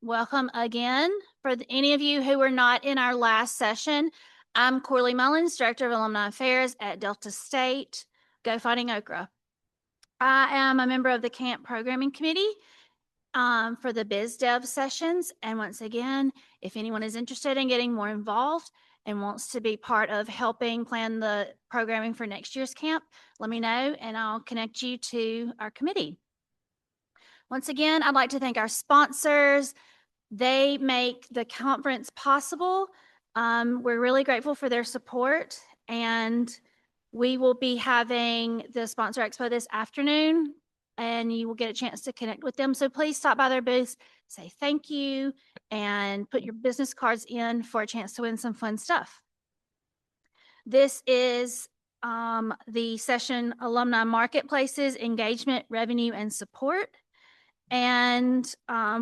Welcome again. For any of you who were not in our last session, I'm Corley Mullins, Director of Alumni Affairs at Delta State. Go Fighting Okra. I am a member of the CAMP Programming Committee for the Biz Dev sessions. And once again, if anyone is interested in getting more involved and wants to be part of helping plan the programming for next year's camp, let me know and I'll connect you to our committee. Once again, I'd like to thank our sponsors. They make the conference possible. We're really grateful for their support, and we will be having the Sponsor Expo this afternoon, and you will get a chance to connect with them. So please stop by their booths, say thank you, and put your business cards in for a chance to win some fun stuff. This is the session Alumni Marketplaces, Engagement, Revenue, and Support. And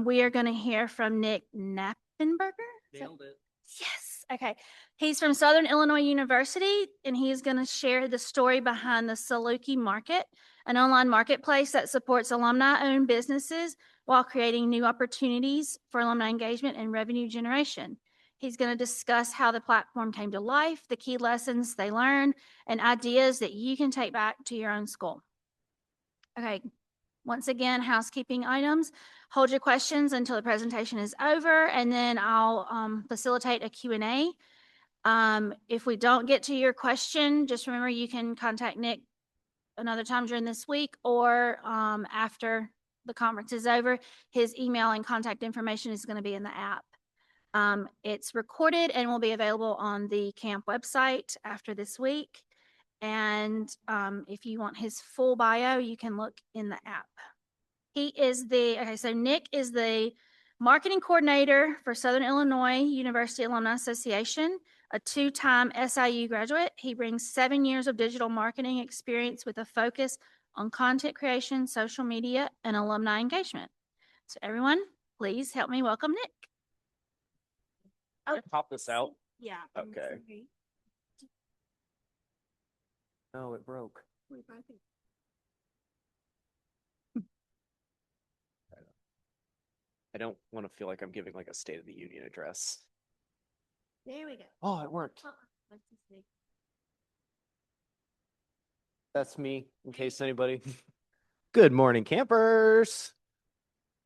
we are going to hear from Nick Knappenberger. Nailed it. Yes. Okay. He's from Southern Illinois University, and he's going to share the story behind the Saluki Market, an online marketplace that supports alumni-owned businesses while creating new opportunities for alumni engagement and revenue generation. He's going to discuss how the platform came to life, the key lessons they learned, and ideas that you can take back to your own school. Okay. Once again, housekeeping items. Hold your questions until the presentation is over, and then I'll facilitate a Q&A. If we don't get to your question, just remember you can contact Nick another time during this week or after the conference is over. His email and contact information is going to be in the app. It's recorded and will be available on the CAMP website after this week. And if you want his full bio, you can look in the app. So Nick is the marketing coordinator for Southern Illinois University Alumni Association, a two-time SIU graduate. He brings 7 years of digital marketing experience with a focus on content creation, social media, and alumni engagement. So everyone, please help me welcome Nick. Can I pop this out? Yeah. Okay. Oh, it broke. I don't want to feel like I'm giving like a State of the Union address. There we go. Oh, it worked. That's me, in case anybody. Good morning, campers.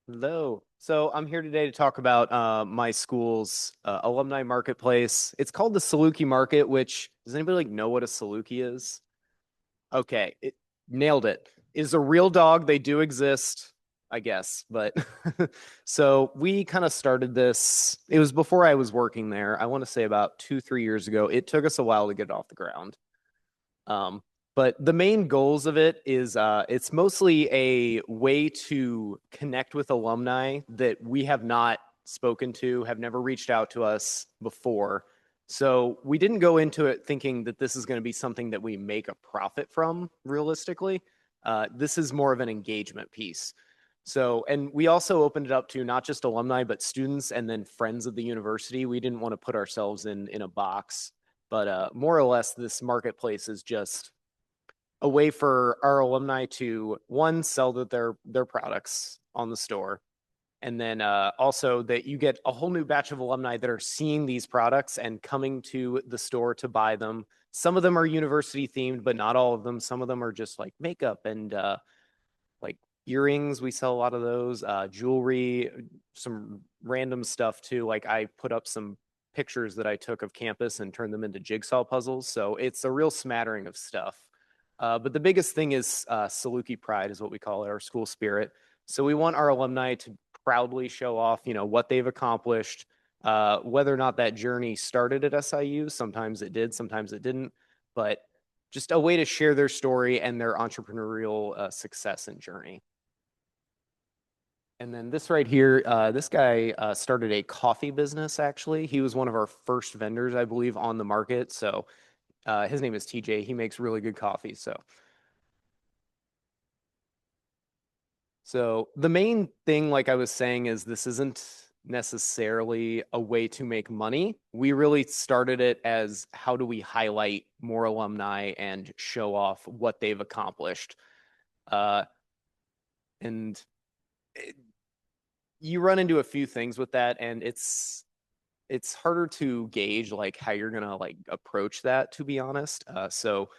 Hello. So I'm here today to talk about my school's alumni marketplace. It's called the Saluki Market, which, does anybody like know what a Saluki is? Okay, it nailed it. Is a real dog. They do exist, I guess. But so we kind of started this. It was before I was working there. I want to say about 2-3 years ago. It took us a while to get it off the ground. But the main goals of it is it's mostly a way to connect with alumni that we have not spoken to, have never reached out to us before. So we didn't go into it thinking that this is going to be something that we make a profit from, realistically. This is more of an engagement piece. So, and we also opened it up to not just alumni, but students and then friends of the university. We didn't want to put ourselves in a box, but more or less this marketplace is just a way for our alumni to, one, sell their products on the store, and then also that you get a whole new batch of alumni that are seeing these products and coming to the store to buy them. Some of them are university themed, but not all of them. Some of them are just like makeup and like earrings. We sell a lot of those, jewelry, some random stuff too. Like I put up some pictures that I took of campus and turned them into jigsaw puzzles. So it's a real smattering of stuff. But the biggest thing is Saluki pride is what we call it, our school spirit. So we want our alumni to proudly show off, what they've accomplished, whether or not that journey started at SIU. Sometimes it did, sometimes it didn't, but just a way to share their story and their entrepreneurial success and journey. And then this right here, this guy started a coffee business, actually. He was one of our first vendors, I believe, on the market. So his name is TJ. He makes really good coffee. So the main thing, like I was saying, is this isn't necessarily a way to make money. We really started it as how do we highlight more alumni and show off what they've accomplished. And you run into a few things with that, and it's harder to gauge like how you're gonna like approach that, to be honest. So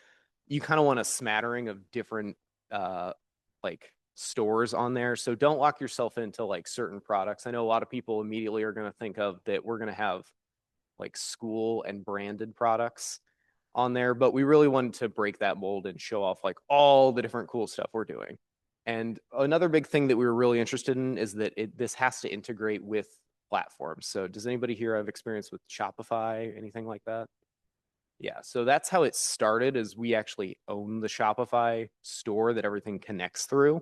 you kind of want a smattering of different uh like stores on there. So don't lock yourself into like certain products. I know a lot of people immediately are gonna think of that we're gonna have like school and branded products on there, but we really wanted to break that mold and show off like all the different cool stuff we're doing. And another big thing that we were really interested in is that this has to integrate with platforms. So does anybody here have experience with Shopify, anything like that? Yeah, so that's how it started is we actually own the Shopify store that everything connects through.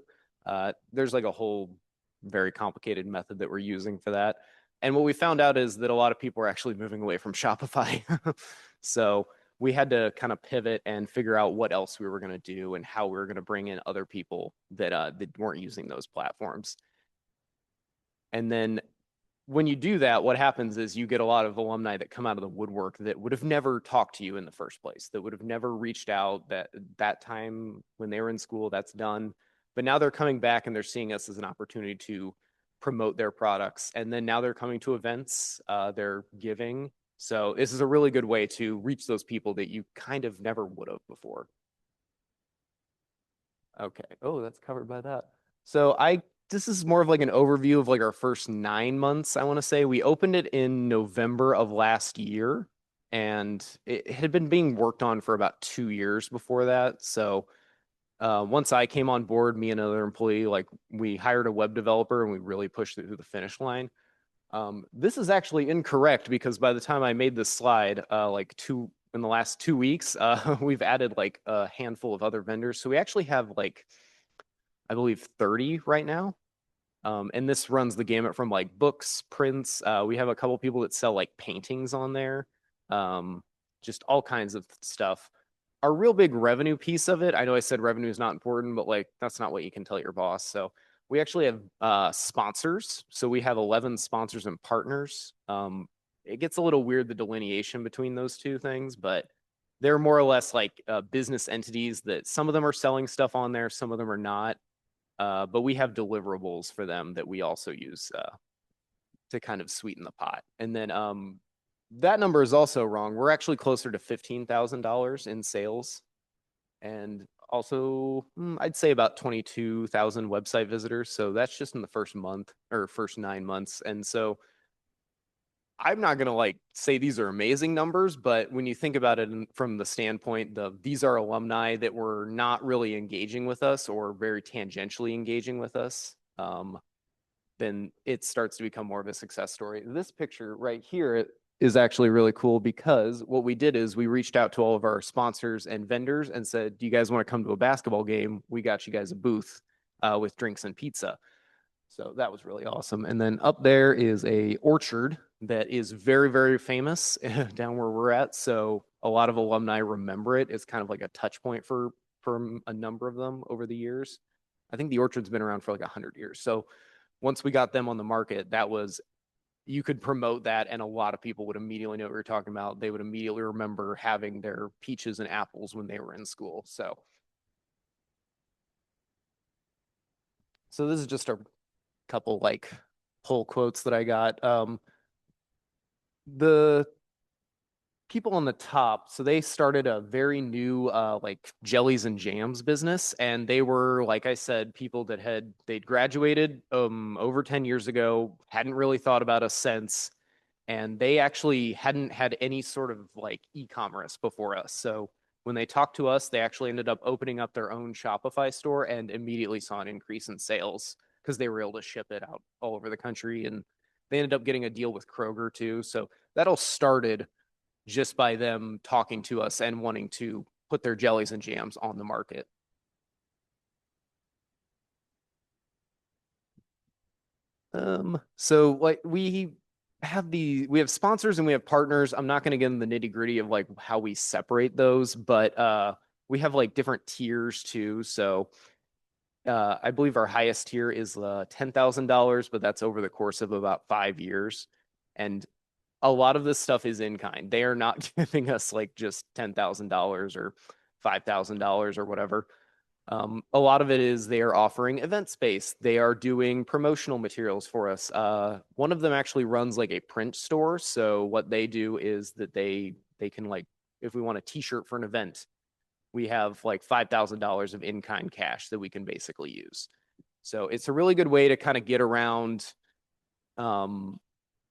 There's like a whole very complicated method that we're using for that. And what we found out is that a lot of people are actually moving away from Shopify. So we had to kind of pivot and figure out what else we were going to do and how we were going to bring in other people that weren't using those platforms. And then when you do that, what happens is you get a lot of alumni that come out of the woodwork that would have never talked to you in the first place, that would have never reached out that time when they were in school, that's done. But now they're coming back and they're seeing us as an opportunity to promote their products. And then now they're coming to events, they're giving. So this is a really good way to reach those people that you kind of never would have before. Okay. Oh, that's covered by that. So this is more of like an overview of like our first 9 months, I want to say. We opened it in November of last year, and it had been being worked on for about 2 years before that. So once I came on board, me and another employee, like we hired a web developer and we really pushed it to the finish line. This is actually incorrect because by the time I made this slide, in the last 2 weeks, we've added like a handful of other vendors. So we actually have like, I believe 30 right now. And this runs the gamut from like books, prints. We have a couple people that sell like paintings on there, um, just all kinds of stuff. Our real big revenue piece of it, I know I said revenue is not important, but like that's not what you can tell your boss. So we actually have sponsors. So we have 11 sponsors and partners. It gets a little weird, the delineation between those two things, but they're more or less like business entities that some of them are selling stuff on there, some of them are not. But we have deliverables for them that we also use to kind of sweeten the pot. And then that number is also wrong. We're actually closer to $15,000 in sales, and also I'd say about 22,000 website visitors. So that's just in the first month or first 9 months. And so I'm not gonna like say these are amazing numbers, but when you think about it from the standpoint of these are alumni that were not really engaging with us or very tangentially engaging with us, then it starts to become more of a success story. This picture right here is actually really cool because what we did is we reached out to all of our sponsors and vendors and said, "Do you guys want to come to a basketball game? We got you guys a booth with drinks and pizza." So that was really awesome. And then up there is a orchard that is very, very famous down where we're at. So a lot of alumni remember it. It's kind of like a touch point for a number of them over the years. I think the orchard's been around for like 100 years. So once we got them on the market, that was you could promote that and a lot of people would immediately know what you're talking about. They would immediately remember having their peaches and apples when they were in school. So this is just a couple like pull quotes that I got. The people on the top, so they started a very new like jellies and jams business, and they were, like I said, people that they'd graduated over 10 years ago, hadn't really thought about us since, and they actually hadn't had any sort of like e-commerce before us. So when they talked to us, they actually ended up opening up their own Shopify store and immediately saw an increase in sales because they were able to ship it out all over the country. And they ended up getting a deal with Kroger too. So that all started just by them talking to us and wanting to put their jellies and jams on the market. So like we have sponsors and we have partners. I'm not going to get in the nitty gritty of like how we separate those, but we have like different tiers too. So I believe our highest tier is $10,000, but that's over the course of about 5 years. And a lot of this stuff is in kind. They are not giving us like just $10,000 or $5,000 or whatever. A lot of it is they are offering event space. They are doing promotional materials for us. One of them actually runs like a print store. So what they do is that they can like, if we want a t-shirt for an event, we have like $5,000 of in-kind cash that we can basically use. So it's a really good way to kind of get around um,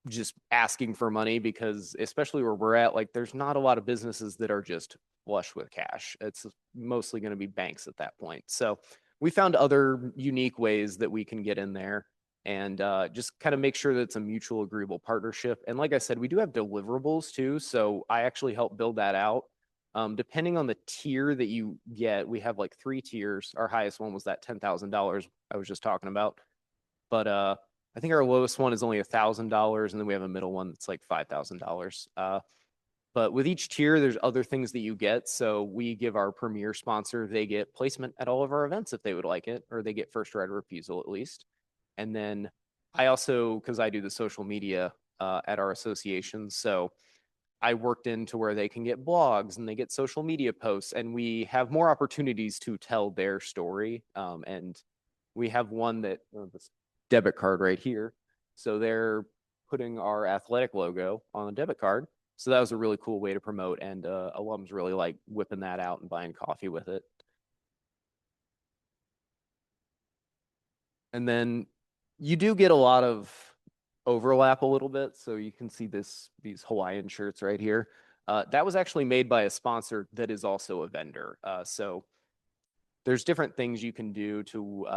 just asking for money, because especially where we're at, like there's not a lot of businesses that are just flush with cash. It's mostly going to be banks at that point. So we found other unique ways that we can get in there and just kind of make sure that it's a mutual agreeable partnership. And like I said, we do have deliverables too. So I actually helped build that out. Depending on the tier that you get, we have like 3 tiers. Our highest one was that $10,000 I was just talking about. But I think our lowest one is only $1,000, and then we have a middle one that's like $5,000. But with each tier, there's other things that you get. So we give our premier sponsor, they get placement at all of our events if they would like it, or they get first right of refusal at least. And then I also, because I do the social media at our association, so I worked into where they can get blogs and they get social media posts, and we have more opportunities to tell their story. And we have one that this debit card right here. So they're putting our athletic logo on a debit card. So that was a really cool way to promote, and alums really like whipping that out and buying coffee with it. And then you do get a lot of overlap a little bit. So you can see these Hawaiian shirts right here. That was actually made by a sponsor that is also a vendor. So there's different things you can do to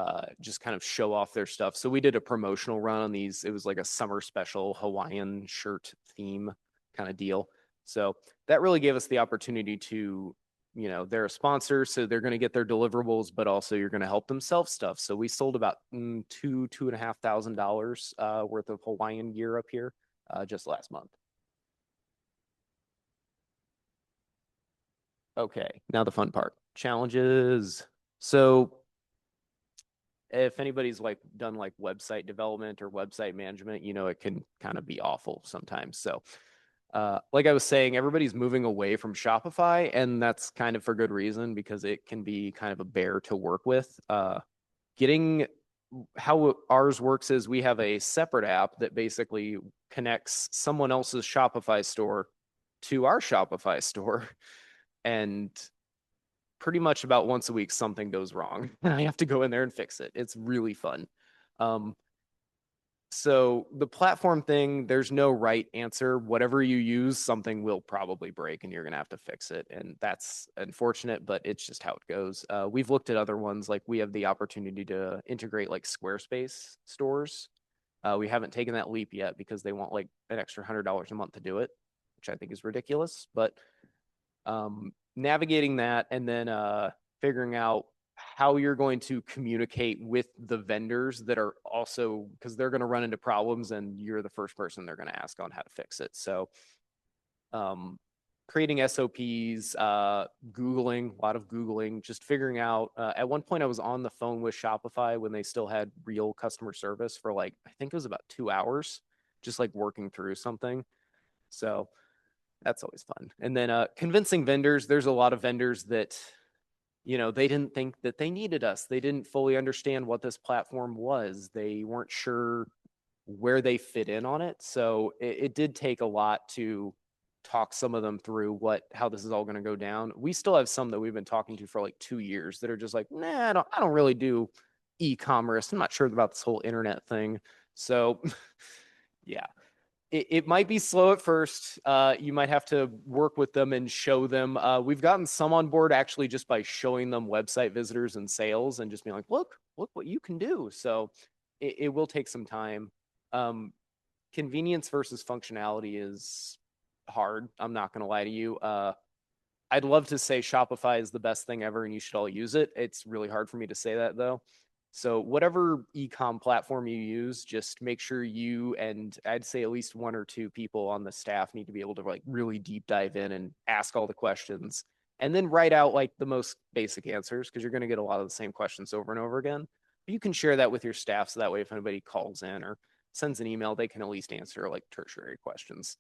just kind of show off their stuff. So we did a promotional run on these. It was like a summer special Hawaiian shirt theme kind of deal. So that really gave us the opportunity to, they're a sponsor, so they're going to get their deliverables, but also you're going to help them sell stuff. So we sold about $2,500 worth of Hawaiian gear up here just last month. Okay, now the fun part, challenges. So if anybody's like done like website development or website management, it can kind of be awful sometimes. So like I was saying, everybody's moving away from Shopify, and that's kind of for good reason, because it can be kind of a bear to work with. Getting how ours works is we have a separate app that basically connects someone else's Shopify store to our Shopify store. And pretty much about once a week, something goes wrong. And I have to go in there and fix it. It's really fun. Um, so the platform thing, there's no right answer. Whatever you use, something will probably break and you're going to have to fix it. And that's unfortunate, but it's just how it goes. We've looked at other ones. Like we have the opportunity to integrate like Squarespace stores. We haven't taken that leap yet because they want like an extra $100 a month to do it, which I think is ridiculous. But navigating that, and then figuring out how you're going to communicate with the vendors that are also, because they're going to run into problems and you're the first person they're going to ask on how to fix it. So creating SOPs, Googling, a lot of Googling, just figuring out. At one point I was on the phone with Shopify when they still had real customer service for like, I think it was about 2 hours, just like working through something. So that's always fun. And then convincing vendors, there's a lot of vendors that, they didn't think that they needed us. They didn't fully understand what this platform was. They weren't sure where they fit in on it. So it did take a lot to talk some of them through how this is all going to go down. We still have some that we've been talking to for like 2 years that are just like, nah, I don't really do e-commerce. I'm not sure about this whole internet thing. So yeah, it might be slow at first. You might have to work with them and show them. We've gotten some on board actually just by showing them website visitors and sales and just being like, look what you can do. So it will take some time. Convenience versus functionality is hard. I'm not going to lie to you. I'd love to say Shopify is the best thing ever and you should all use it. It's really hard for me to say that though. So whatever e-com platform you use, just make sure you, and I'd say at least 1 or 2 people on the staff, need to be able to like really deep dive in and ask all the questions and then write out like the most basic answers, because you're going to get a lot of the same questions over and over again. But you can share that with your staff so that way if anybody calls in or sends an email, they can at least answer like tertiary questions.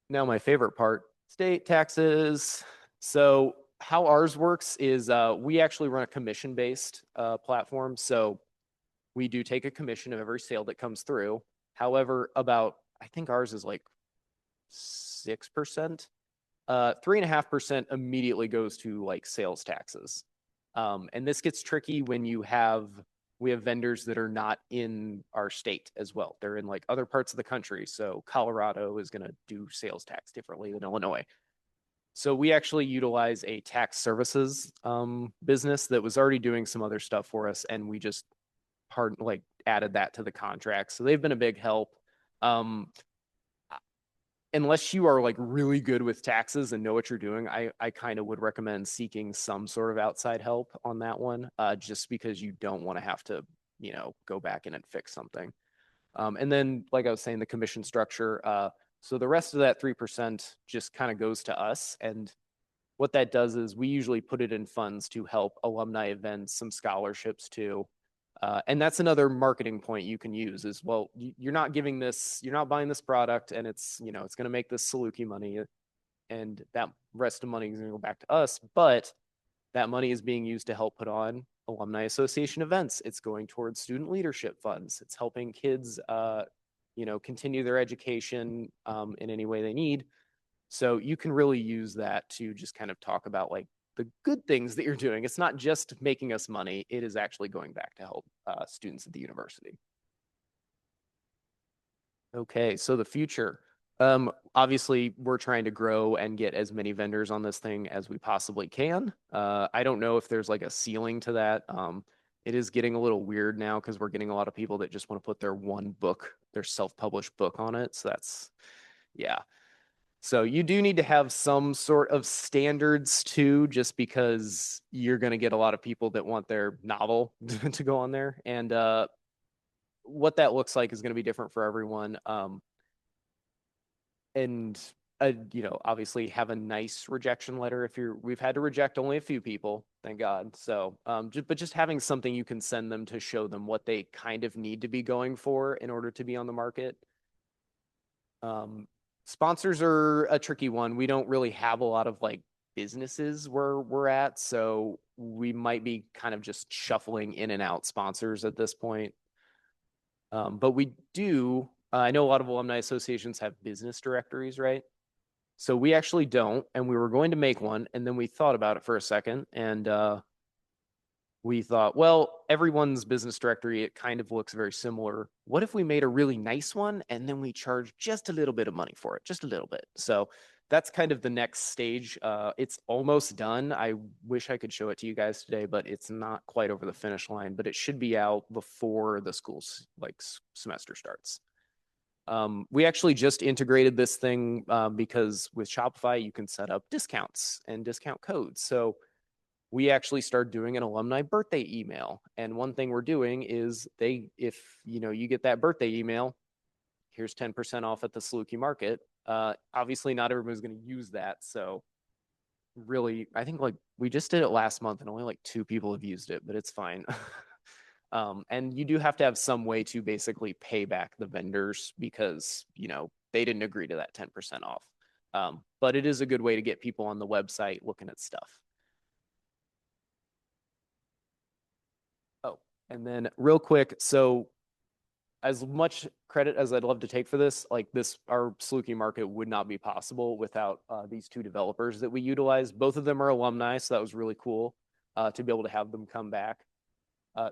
Now, my favorite part, state taxes. So how ours works is we actually run a commission-based platform. So we do take a commission of every sale that comes through. However, I think ours is like 6%. 3.5% immediately goes to like sales taxes. And this gets tricky when we have vendors that are not in our state as well. They're in like other parts of the country. So Colorado is going to do sales tax differently than Illinois. So we actually utilize a tax services business that was already doing some other stuff for us, and we just added that to the contract. So they've been a big help. Um, unless you are like really good with taxes and know what you're doing, I kind of would recommend seeking some sort of outside help on that one, just because you don't want to have to, go back in and fix something. And then, like I was saying, the commission structure. So the rest of that 3% just kind of goes to us. And what that does is we usually put it in funds to help alumni events, some scholarships too. And that's another marketing point you can use is, well, you're not buying this product and it's going to make this Saluki money, and that rest of money is going to go back to us. But that money is being used to help put on alumni association events. It's going towards student leadership funds. It's helping kids, continue their education in any way they need. So you can really use that to just kind of talk about like the good things that you're doing. It's not just making us money. It is actually going back to help students at the university. Okay, so the future. Obviously, we're trying to grow and get as many vendors on this thing as we possibly can. I don't know if there's like a ceiling to that. It is getting a little weird now because we're getting a lot of people that just want to put their self-published book on it. So yeah. So you do need to have some sort of standards too, just because you're going to get a lot of people that want their novel to go on there. And what that looks like is going to be different for everyone. And obviously have a nice rejection letter. We've had to reject only a few people, thank God. So, but just having something you can send them to show them what they kind of need to be going for in order to be on the market. Sponsors are a tricky one. We don't really have a lot of like businesses where we're at, so we might be kind of just shuffling in and out sponsors at this point. But we do, I know a lot of alumni associations have business directories, right? So we actually don't, and we were going to make one, and then we thought about it for a second, and we thought, well, everyone's business directory, it kind of looks very similar. What if we made a really nice one and then we charge just a little bit of money for it, just a little bit? So that's kind of the next stage. It's almost done. I wish I could show it to you guys today, but it's not quite over the finish line, but it should be out before the school's semester starts. We actually just integrated this thing because with Shopify, you can set up discounts and discount codes. So we actually started doing an alumni birthday email. And one thing we're doing is if you get that birthday email, here's 10% off at the Saluki Market. Obviously not everyone's going to use that. So really, I think like we just did it last month and only like 2 people have used it, but it's fine. And you do have to have some way to basically pay back the vendors because, they didn't agree to that 10% off. But it is a good way to get people on the website looking at stuff. And then real quick, so as much credit as I'd love to take for this, our Saluki Market would not be possible without these 2 developers that we utilize. Both of them are alumni, so that was really cool to be able to have them come back.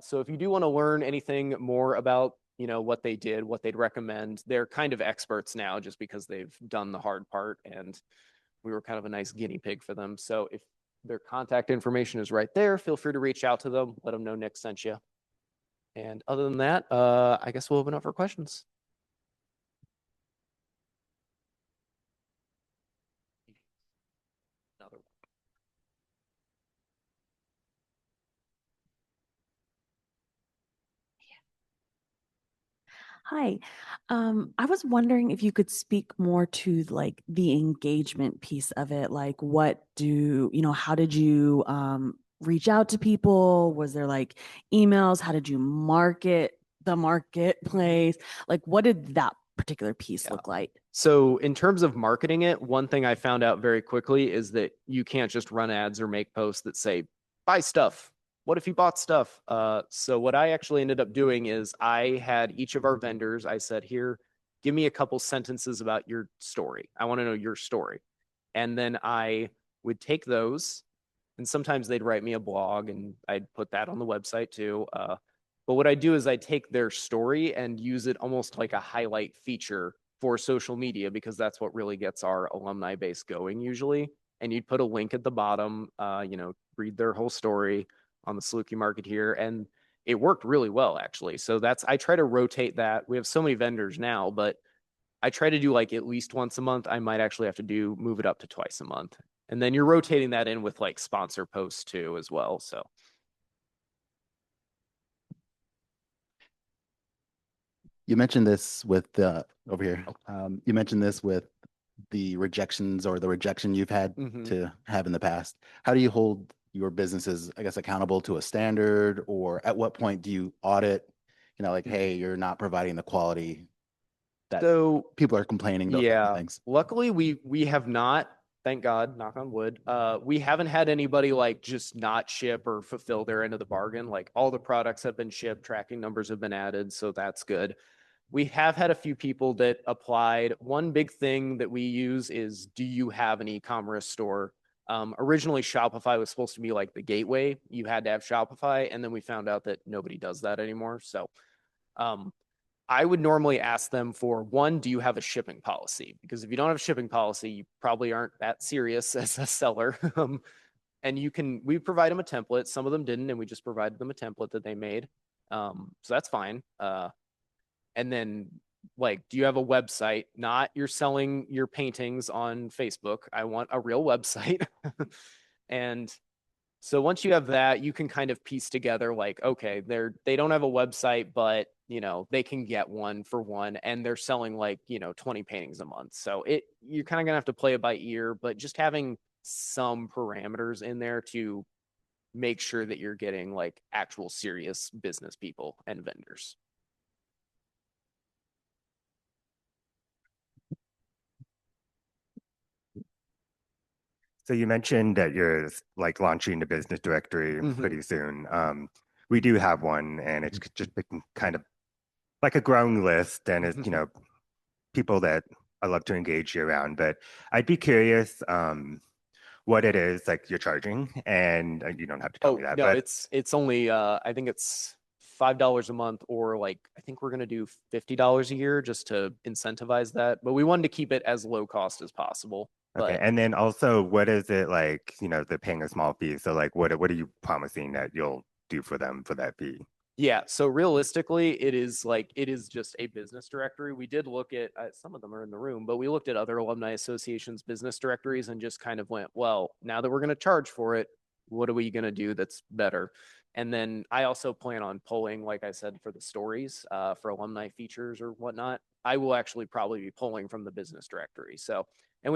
So if you do want to learn anything more about, what they did, what they'd recommend, they're kind of experts now just because they've done the hard part and we were kind of a nice guinea pig for them. So if their contact information is right there, feel free to reach out to them, let them know Nick sent you. And other than that, I guess we'll open up for questions. Another one. Hi. I was wondering if you could speak more to like the engagement piece of it. Like how did you reach out to people? Was there like emails? How did you market the marketplace? Like what did that particular piece look like? So in terms of marketing it, one thing I found out very quickly is that you can't just run ads or make posts that say, buy stuff. What if you bought stuff? So what I actually ended up doing is I had each of our vendors, I said, here, give me a couple sentences about your story. I want to know your story. And then I would take those, and sometimes they'd write me a blog and I'd put that on the website too. But what I do is I take their story and use it almost like a highlight feature for social media, because that's what really gets our alumni base going usually. And you'd put a link at the bottom, read their whole story on the Saluki market here. And it worked really well, actually. So I try to rotate that. We have so many vendors now, but I try to do like at least once a month. I might actually have to move it up to twice a month. And then you're rotating that in with like sponsor posts too as well. So You mentioned this with the over here. You mentioned this with the rejections or the rejection you've had to have in the past. How do you hold your businesses, I guess, accountable to a standard, or at what point do you audit, like, hey, you're not providing the quality that people are complaining, those type of things? Luckily we have not, thank God, knock on wood. We haven't had anybody like just not ship or fulfill their end of the bargain. Like all the products have been shipped, tracking numbers have been added, so that's good. We have had a few people that applied. One big thing that we use is, do you have an e-commerce store? Originally, Shopify was supposed to be like the gateway. You had to have Shopify, and then we found out that nobody does that anymore. So I would normally ask them for, one, do you have a shipping policy? Because if you don't have a shipping policy, you probably aren't that serious as a seller. And we provide them a template. Some of them didn't, and we just provided them a template that they made. So that's fine. And then, like, do you have a website? Not you're selling your paintings on Facebook. I want a real website. And so once you have that, you can kind of piece together like, okay, they don't have a website, but they can get one for one, and they're selling like 20 paintings a month. So you're kind of gonna have to play it by ear, but just having some parameters in there to make sure that you're getting like actual serious business people and vendors. So you mentioned that you're like launching a business directory pretty soon. We do have one, and it's just been kind of like a growing list, and it's people that I love to engage you around. But I'd be curious what it is like you're charging, and you don't have to tell me that. No, but it's only I think it's $5 a month, or like I think we're gonna do $50 a year just to incentivize that. But we wanted to keep it as low cost as possible. okay, But and then also, what is it like? They're paying a small fee. So like, what are you promising that you'll do for them for that fee? yeah, so realistically, it is just a business directory. We did look at some of them are in the room, but we looked at other alumni associations business directories and just kind of went, well, now that we're going to charge for it, what are we going to do that's better? And then I also plan on polling, like I said, for the stories, for alumni features or whatnot. I will actually probably be polling from the business directory. So, and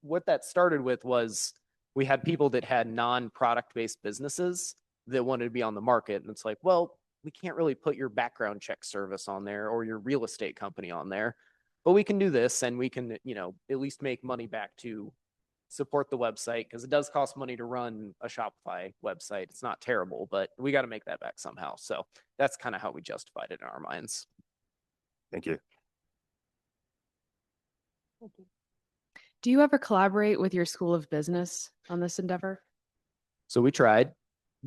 what that started with was we had people that had non-product based businesses that wanted to be on the market. And it's like, well, we can't really put your background check service on there or your real estate company on there, but we can do this, and we can, at least make money back to support the website, because it does cost money to run a Shopify website. It's not terrible, but we got to make that back somehow. So that's kind of how we justified it in our minds. Thank you. Do you ever collaborate with your School of Business on this endeavor? So we tried.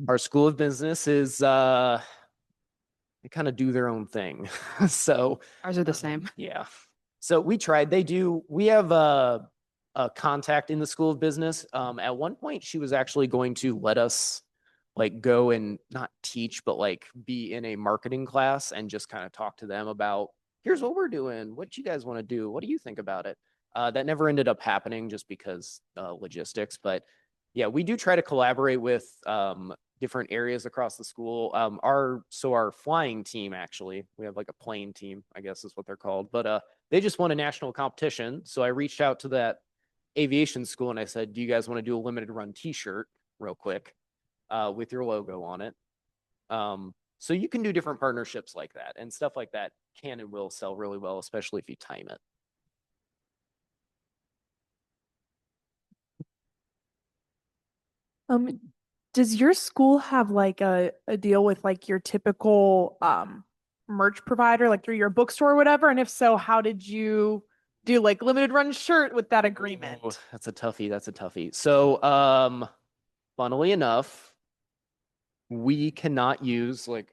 Our School of Business is they kind of do their own thing. So Ours are the same. yeah. So we tried. We have a contact in the School of Business. At one point, she was actually going to let us like go and not teach, but like be in a marketing class and just kind of talk to them about, here's what we're doing. What you guys want to do? What do you think about it? That never ended up happening just because logistics. But yeah, we do try to collaborate with different areas across the school. Our flying team, actually, we have like a plane team, I guess is what they're called. But they just won a national competition. So I reached out to that aviation school and I said, do you guys want to do a limited run t-shirt real quick with your logo on it? So you can do different partnerships like that, and stuff like that can and will sell really well, especially if you time it. Does your school have like a deal with like your typical merch provider, like through your bookstore or whatever? And if so, how did you do like limited run shirt with that agreement? Oh, that's a toughie. That's a toughie. So, funnily enough, we cannot use like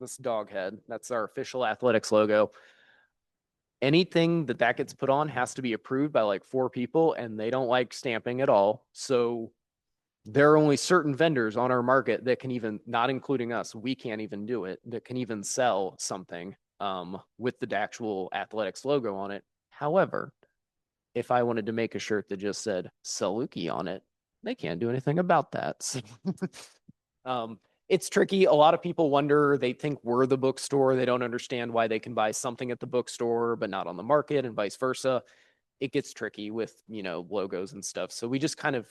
this dog head. That's our official athletics logo. Anything that gets put on has to be approved by like 4 people, and they don't like stamping at all. So there are only certain vendors on our market that can even, not including us, we can't even do it, that can even sell something with the actual athletics logo on it. However, if I wanted to make a shirt that just said Saluki on it, they can't do anything about that. So, it's tricky. A lot of people wonder, they think we're the bookstore. They don't understand why they can buy something at the bookstore, but not on the market, and vice versa. It gets tricky with, logos and stuff. So we just kind of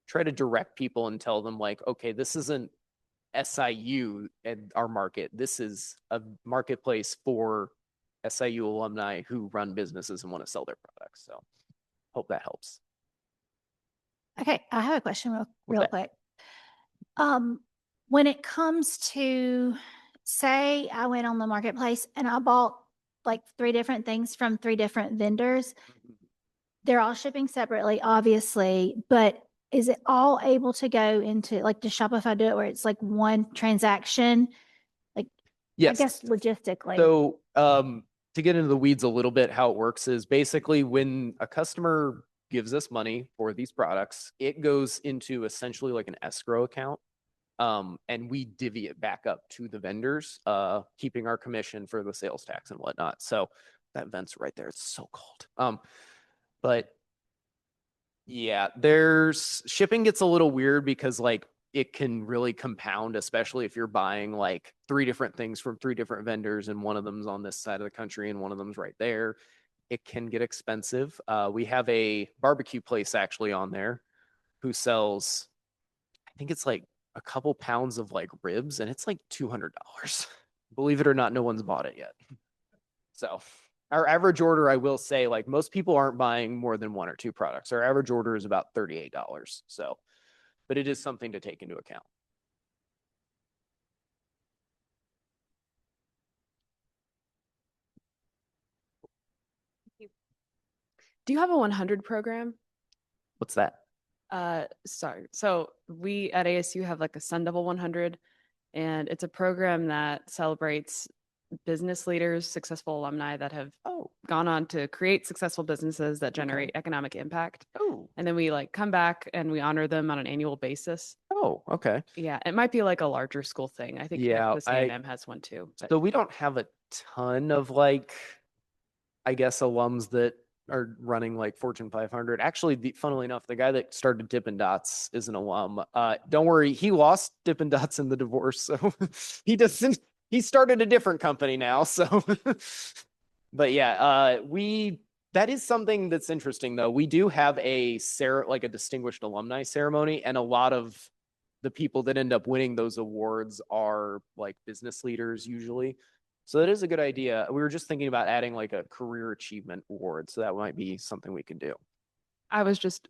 try to direct people and tell them like, okay, this isn't SIU and our market. This is a marketplace for SIU alumni who run businesses and want to sell their products. So hope that helps. Okay, I have a question real Okay. quick. When it comes to, say I went on the marketplace and I bought like 3 different things from 3 different vendors, they're all shipping separately, obviously, but is it all able to go into, like, does Shopify do it where it's like one transaction? Like, Yes. I guess logistically. So, to get into the weeds a little bit, how it works is basically when a customer gives us money for these products, it goes into essentially like an escrow account. And we divvy it back up to the vendors, keeping our commission for the sales tax and whatnot. So that vent's right there. It's so cold. But yeah, there's shipping gets a little weird because like it can really compound, especially if you're buying like 3 different things from 3 different vendors and one of them's on this side of the country and one of them's right there. It can get expensive. We have a barbecue place actually on there who sells, I think it's like a couple pounds of like ribs, and it's like $200. Believe it or not, no one's bought it yet. So our average order, I will say, like most people aren't buying more than 1 or 2 products. Our average order is about $38. So, but it is something to take into account. Do you have a 100 program? What's that? Sorry. So we at ASU have like a Sun Devil 100, and it's a program that celebrates business leaders, successful alumni that have gone on to create successful businesses that generate economic impact. Oh. And then we like come back and we honor them on an annual basis. Oh, okay. Yeah, it might be like a larger school thing. I think Yeah, the CAMM has one too. But So we don't have a ton of like, I guess, alums that are running like Fortune 500. Actually, funnily enough, the guy that started Dippin' Dots is an alum. Don't worry, he lost Dippin' Dots in the divorce, so he doesn't. He started a different company now. So, but yeah, that is something that's interesting though. We do have a distinguished alumni ceremony, and a lot of the people that end up winning those awards are like business leaders usually. So that is a good idea. We were just thinking about adding like a career achievement award. So that might be something we could do.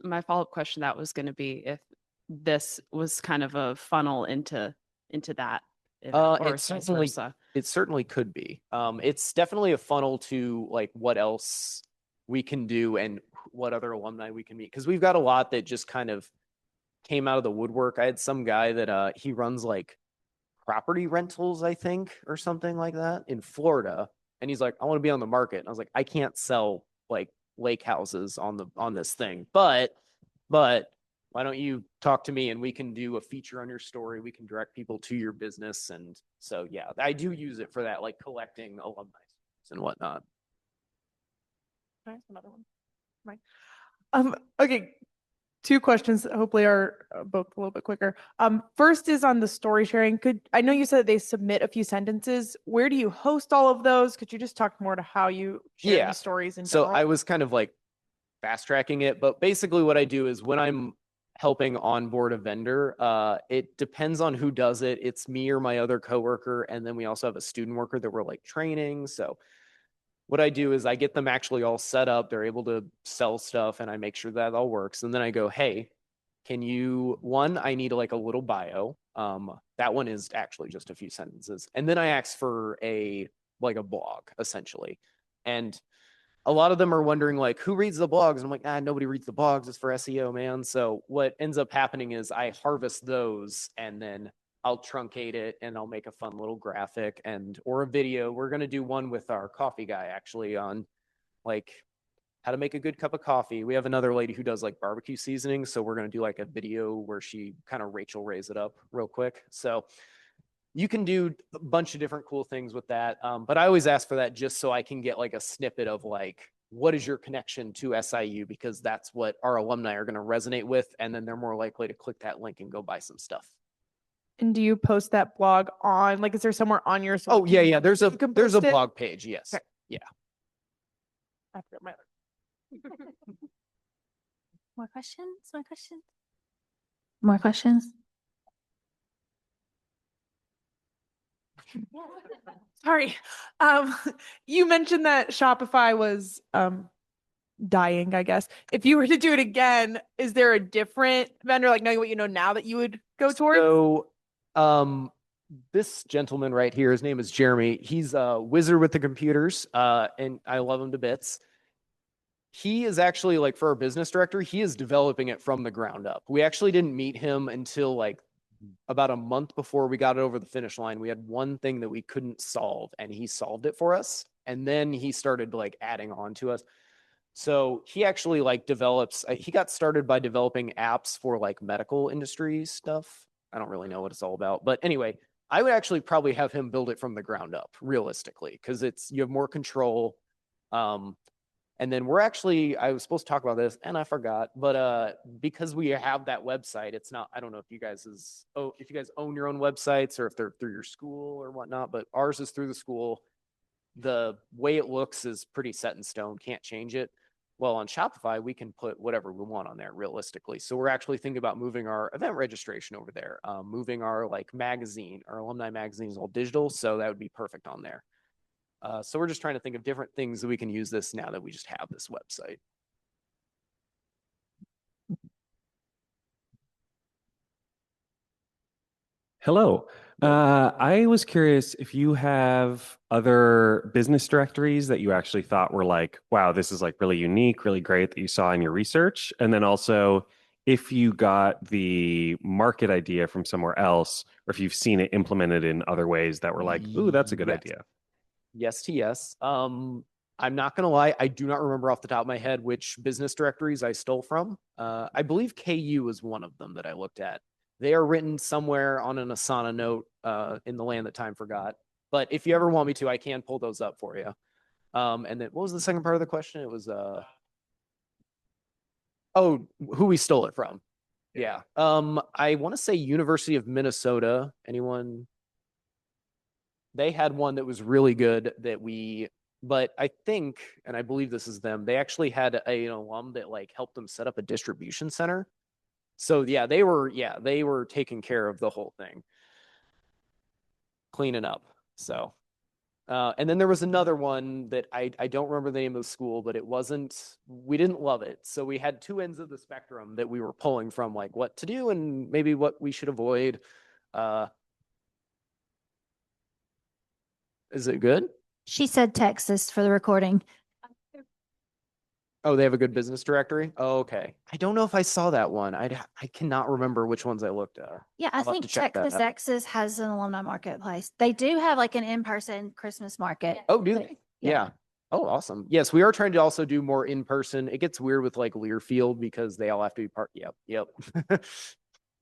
my follow-up question that was going to be if this was kind of a funnel into that. Or It certainly could be. It's definitely a funnel to like what else we can do and what other alumni we can meet. Because we've got a lot that just kind of came out of the woodwork. I had some guy that he runs like property rentals, I think, or something like that in Florida. And he's like, I want to be on the market. And I was like, I can't sell like lake houses on this thing. But why don't you talk to me and we can do a feature on your story? We can direct people to your business. And so, yeah, I do use it for that, like collecting alumni and whatnot. Can I ask another one? Right. Okay. 2 questions that hopefully are both a little bit quicker. First is on the story sharing. I know you said they submit a few sentences. Where do you host all of those? Could you just talk more to how you share the stories in general? So I was kind of like fast tracking it, but basically what I do is when I'm helping onboard a vendor, it depends on who does it. It's me or my other coworker, and then we also have a student worker that we're like training. So what I do is I get them actually all set up. They're able to sell stuff, and I make sure that all works. And then I go, hey, I need like a little bio. That one is actually just a few sentences. And then I asked for a blog essentially. And a lot of them are wondering like, who reads the blogs? And I'm like, nobody reads the blogs. It's for SEO, man. So what ends up happening is I harvest those and then I'll truncate it and I'll make a fun little graphic or a video. We're going to do one with our coffee guy actually on like how to make a good cup of coffee. We have another lady who does like barbecue seasoning. So we're going to do like a video where she kind of Rachel Rays it up real quick. So you can do a bunch of different cool things with that. But I always ask for that just so I can get like a snippet of like, what is your connection to SIU? Because that's what our alumni are going to resonate with. And then they're more likely to click that link and go buy some stuff. And do you post that blog on, like, is there somewhere on your? Oh, yeah. There's a post it? blog page. Yes. Okay. Yeah. I forgot my other. More questions? More questions? More questions? Sorry. You mentioned that Shopify was dying, I guess. If you were to do it again, is there a different vendor, like knowing what you know now, that you would go towards? So, this gentleman right here, his name is Jeremy. He's a wizard with the computers, and I love him to bits. He is actually like, for our business director, he is developing it from the ground up. We actually didn't meet him until like about a month before we got it over the finish line. We had one thing that we couldn't solve and he solved it for us. And then he started like adding on to us. So he actually like develops, he got started by developing apps for like medical industry stuff. I don't really know what it's all about, but anyway, I would actually probably have him build it from the ground up realistically, because you have more control. And then I was supposed to talk about this and I forgot, but because we have that website, it's not, I don't know if you guys own your own websites or if they're through your school or whatnot, but ours is through the school. The way it looks is pretty set in stone, can't change it. Well, on Shopify, we can put whatever we want on there realistically. So we're actually thinking about moving our event registration over there, moving our like magazine, our alumni magazine is all digital. So that would be perfect on there. So we're just trying to think of different things that we can use this now that we just have this website. Hello. I was curious if you have other business directories that you actually thought were like, wow, this is like really unique, really great that you saw in your research. And then also if you got the market idea from somewhere else, or if you've seen it implemented in other ways that were like, ooh, that's a good Yes. idea. Yes to yes. I'm not going to lie. I do not remember off the top of my head which business directories I stole from. I believe KU was one of them that I looked at. They are written somewhere on an Asana note in the land that time forgot. But if you ever want me to, I can pull those up for you. And then what was the second part of the question? It was, who we stole it from. Yeah. I want to say University of Minnesota. Anyone? They had one that was really good but I think, and I believe this is them, they actually had an alum that like helped them set up a distribution center. So yeah, they were taking care of the whole thing, cleaning up. So, and then there was another one that I don't remember the name of the school, but we didn't love it. So we had two ends of the spectrum that we were pulling from, like what to do and maybe what we should avoid. Is it good? She said Texas for the recording. Oh, they have a good business directory? Oh, okay. I don't know if I saw that one. I cannot remember which ones I looked at. Yeah, I I'll have think to check that Texas out. Texas has an alumni marketplace. They do have like an in-person Christmas market. Oh, do But- they? Yeah. Oh, awesome. Yes, we are trying to also do more in person. It gets weird with like Learfield because they all have to be part. Yep.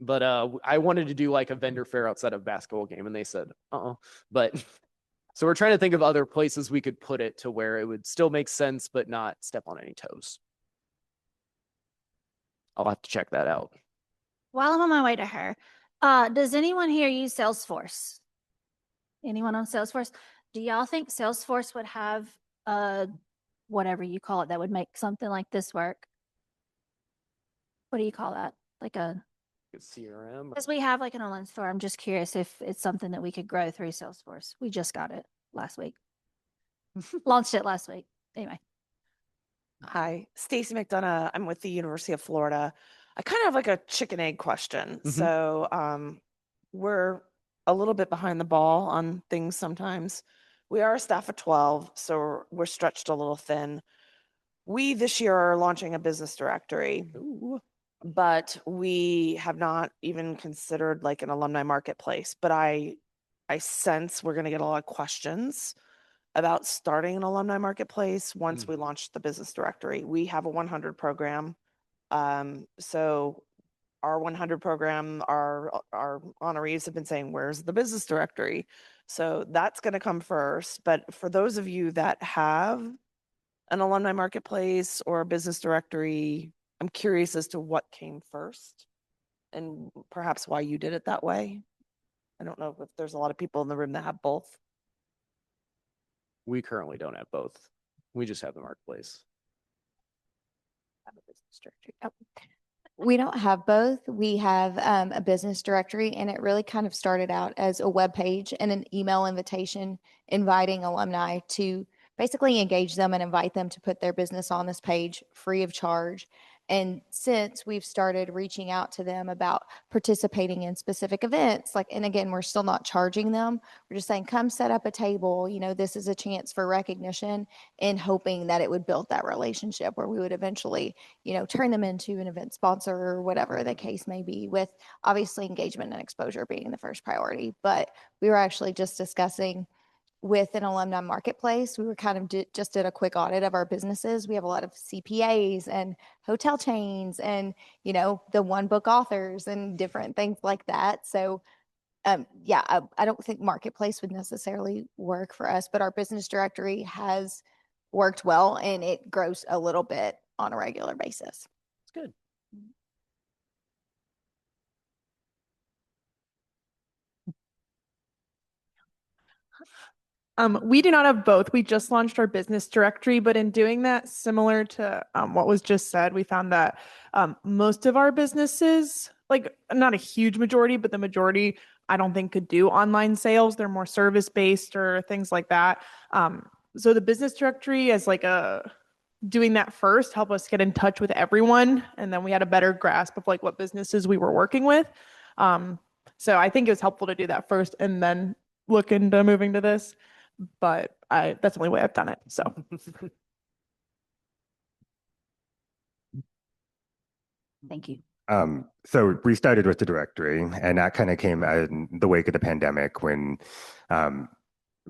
But I wanted to do like a vendor fair outside of basketball game, and they said, But so we're trying to think of other places we could put it to where it would still make sense, but not step on any toes. I'll have to check that out. While I'm on my way to her, does anyone here use Salesforce? Anyone on Salesforce? Do y'all think Salesforce would have whatever you call it that would make something like this work? What do you call that? Like a CRM? Because we have like an online store. I'm just curious if it's something that we could grow through Salesforce. We just got it last week. Launched it last week. Anyway. Hi, Stacy McDonough. I'm with the University of Florida. I kind of have like a chicken egg question. Mhm. So we're a little bit behind the ball on things sometimes. We are a staff of 12, so we're stretched a little thin. We this year are launching a business directory, but we have not even considered like an alumni marketplace. But I sense we're going to get a lot of questions about starting an alumni marketplace once we launch the business directory. We have a 100 program. So our 100 program, our honorees have been saying, where's the business directory? So that's going to come first. But for those of you that have an alumni marketplace or a business directory, I'm curious as to what came first and perhaps why you did it that way. I don't know if there's a lot of people in the room that have both. We currently don't have both. We just have the marketplace. Have a business directory. Oh. We don't have both. We have a business directory, and it really kind of started out as a web page and an email invitation inviting alumni to basically engage them and invite them to put their business on this page free of charge. And since we've started reaching out to them about participating in specific events, like, and again, we're still not charging them. We're just saying, come set up a table. You know, this is a chance for recognition, and hoping that it would build that relationship where we would eventually, you know, turn them into an event sponsor or whatever the case may be, with obviously engagement and exposure being the first priority. But we were actually just discussing with an alumni marketplace, we were kind of just did a quick audit of our businesses. We have a lot of CPAs and hotel chains and, you know, the one book authors and different things like that. So yeah, I don't think marketplace would necessarily work for us, but our business directory has worked well, and it grows a little bit on a regular basis. It's good. We do not have both. We just launched our business directory, but in doing that, similar to what was just said, we found that most of our businesses, like not a huge majority, but the majority, I don't think could do online sales. They're more service based or things like that. So the business directory as like doing that first helped us get in touch with everyone, and then we had a better grasp of like what businesses we were working with. So I think it was helpful to do that first and then look into moving to this. But that's the only way I've done it. So Thank you. So we started with the directory, and that kind of came in the wake of the pandemic when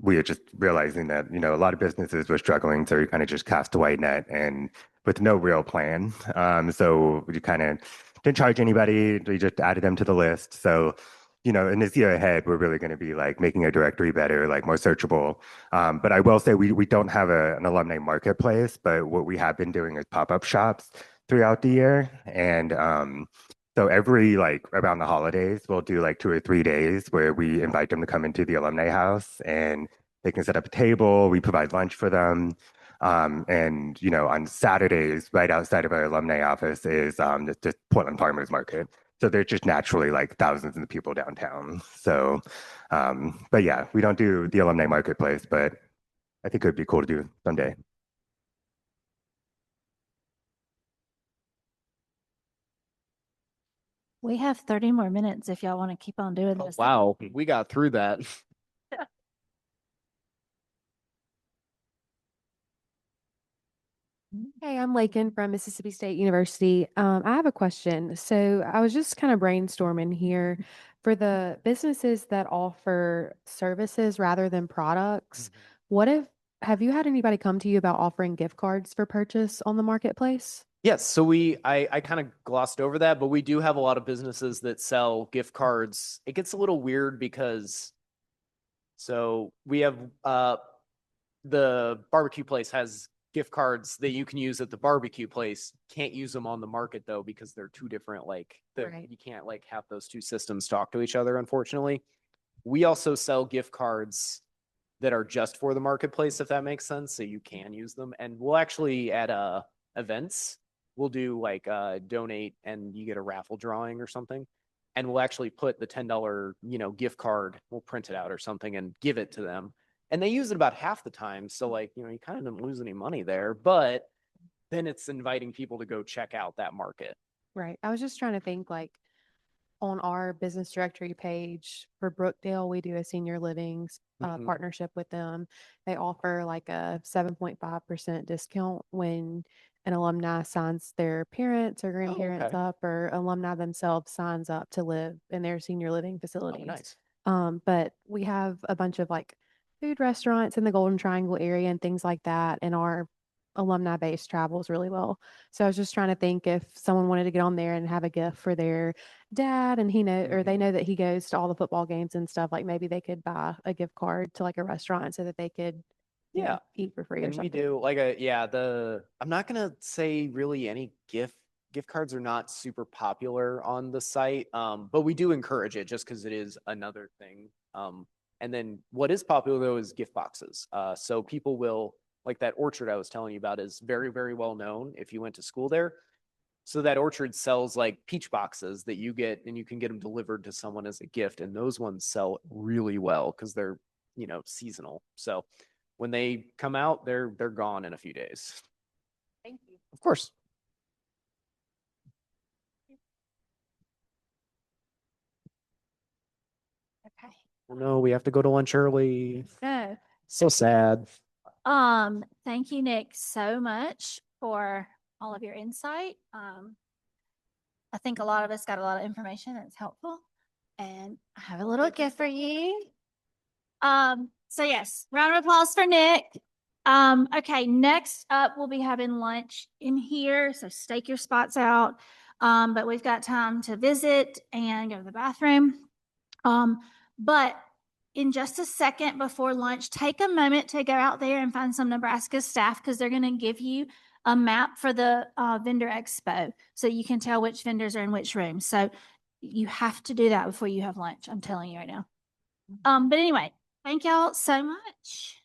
we were just realizing that, you know, a lot of businesses were struggling, so we kind of just cast a wide net and with no real plan. So we kind of didn't charge anybody. We just added them to the list. So, you know, in this year ahead, we're really going to be like making our directory better, like more searchable. But I will say we don't have an alumni marketplace, but what we have been doing is pop-up shops throughout the year. And so every like around the holidays, we'll do like 2 or 3 days where we invite them to come into the alumni house, and they can set up a table. We provide lunch for them. And you know, on Saturdays, right outside of our alumni office is the Portland Farmers Market. So there's just naturally like thousands of people downtown. So, but yeah, we don't do the alumni marketplace, but I think it would be cool to do someday. We have 30 more minutes if y'all want to keep on doing this. Wow, we got through that. Hey, I'm Lakin from Mississippi State University. I have a question. So I was just kind of brainstorming here for the businesses that offer services rather than products. Have you had anybody come to you about offering gift cards for purchase on the marketplace? Yes, so I kind of glossed over that, but we do have a lot of businesses that sell gift cards. It gets a little weird because so we have the barbecue place has gift cards that you can use at the barbecue place. Can't use them on the market though because they're two different Right. you can't like have those two systems talk to each other, unfortunately. We also sell gift cards that are just for the marketplace, if that makes sense, so you can use them. And we'll actually at events we'll do like donate and you get a raffle drawing or something, and we'll actually put the $10 gift card, we'll print it out or something and give it to them, and they use it about half the time. So like, you kind of don't lose any money there, but then it's inviting people to go check out that market. Right. I was just trying to think like on our business directory page for Brookdale, we do a senior living Mhm. partnership with them. They offer like a 7.5% discount when an alumni signs their parents or grandparents okay. up, or alumni themselves signs up to live in their senior living Oh, facilities. nice. But we have a bunch of like food restaurants in the Golden Triangle area and things like that, and our alumni base travels really well. So I was just trying to think if someone wanted to get on there and have a gift for their dad, and or they Mhm. know that he goes to all the football games and stuff, like maybe they could buy a gift card to like a restaurant so that they could, Yeah. eat for free or And we something. do like I'm not gonna say really any gift cards are not super popular on the site. But we do encourage it just because it is another thing. And then what is popular though is gift boxes. So people will like that orchard I was telling you about is very, very well known if you went to school there. So that orchard sells like peach boxes that you get and you can get them delivered to someone as a gift. And those ones sell really well because they're, seasonal. So when they come out, they're gone in a few days. Thank you. Of course. Okay. Well, no, we have to go to lunch early. No. So sad. Thank you, Nick, so much for all of your insight. I think a lot of us got a lot of information that's helpful. And I have a little gift for you. So yes, round of applause for Nick. Okay, next up we'll be having lunch in here. So stake your spots out. But we've got time to visit and go to the bathroom. But in just a second before lunch, take a moment to go out there and find some Nebraska staff because they're going to give you a map for the vendor expo so you can tell which vendors are in which room. So you have to do that before you have lunch. I'm telling you right now. But anyway, thank y'all so much.